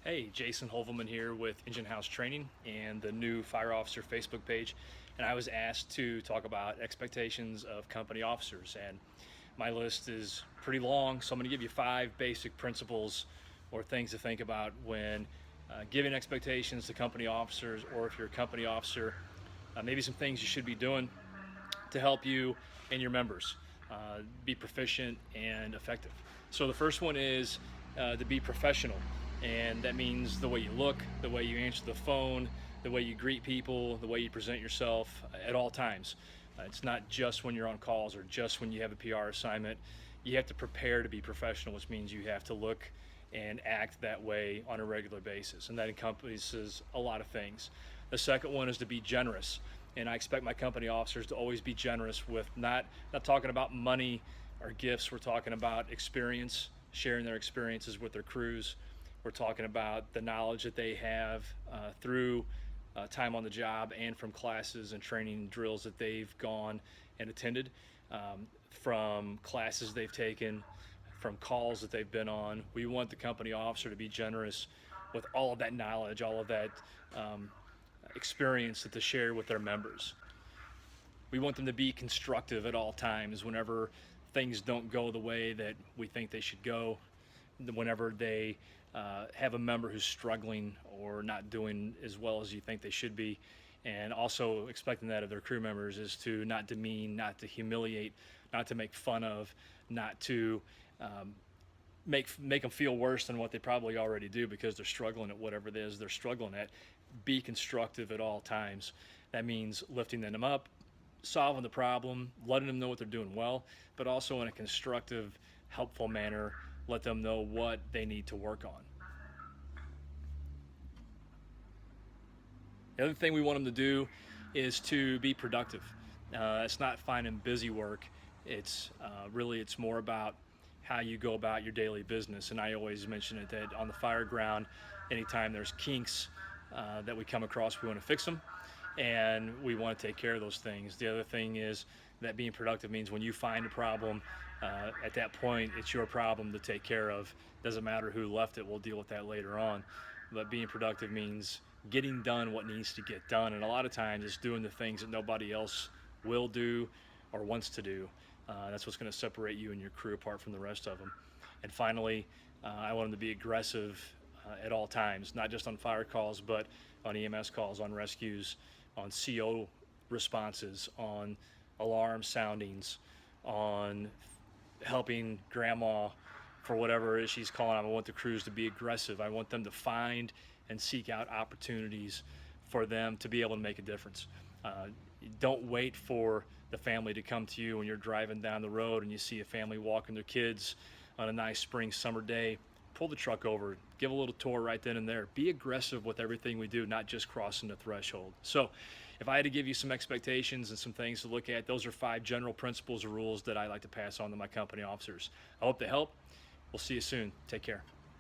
Hey, Jason Hovelman here with Engine House Training and the new Fire Officer Facebook page. And I was asked to talk about expectations of company officers. And my list is pretty long, so I'm going to give you 5 basic principles or things to think about when giving expectations to company officers, or if you're a company officer, maybe some things you should be doing to help you and your members be proficient and effective. So the first one is to be professional, and that means the way you look, the way you answer the phone, the way you greet people, the way you present yourself at all times. It's not just when you're on calls or just when you have a PR assignment. You have to prepare to be professional, which means you have to look and act that way on a regular basis, and that encompasses a lot of things. The second one is to be generous, and I expect my company officers to always be generous with not talking about money or gifts. We're talking about experience, sharing their experiences with their crews. We're talking about the knowledge that they have through time on the job and from classes and training drills that they've gone and attended, from classes they've taken, from calls that they've been on. We want the company officer to be generous with all of that knowledge, all of that experience that to share with their members. We want them to be constructive at all times whenever things don't go the way that we think they should go, whenever they have a member who's struggling or not doing as well as you think they should be. And also expecting that of their crew members is to not demean, not to humiliate, not to make fun of, not to make them feel worse than what they probably already do because they're struggling at whatever it is they're struggling at. Be constructive at all times. That means lifting them up, solving the problem, letting them know what they're doing well, but also in a constructive, helpful manner. Let them know what they need to work on. The other thing we want them to do is to be productive. It's not finding busy work. It's more about how you go about your daily business. And I always mention it that on the fire ground, anytime there's kinks that we come across, we want to fix them, and we want to take care of those things. The other thing is that being productive means when you find a problem, at that point, it's your problem to take care of. Doesn't matter who left it, we'll deal with that later on. But being productive means getting done what needs to get done, and a lot of times it's doing the things that nobody else will do or wants to do. That's what's going to separate you and your crew apart from the rest of them. And finally, I want them to be aggressive at all times, not just on fire calls, but on EMS calls, on rescues, on CO responses, on alarm soundings, on helping grandma for whatever it is she's calling. I want the crews to be aggressive. I want them to find and seek out opportunities for them to be able to make a difference. Don't wait for the family to come to you when you're driving down the road and you see a family walking their kids on a nice spring summer day. Pull the truck over, give a little tour right then and there. Be aggressive with everything we do, not just crossing the threshold. So if I had to give you some expectations and some things to look at, those are 5 general principles or rules that I like to pass on to my company officers. I hope they help. We'll see you soon. Take care.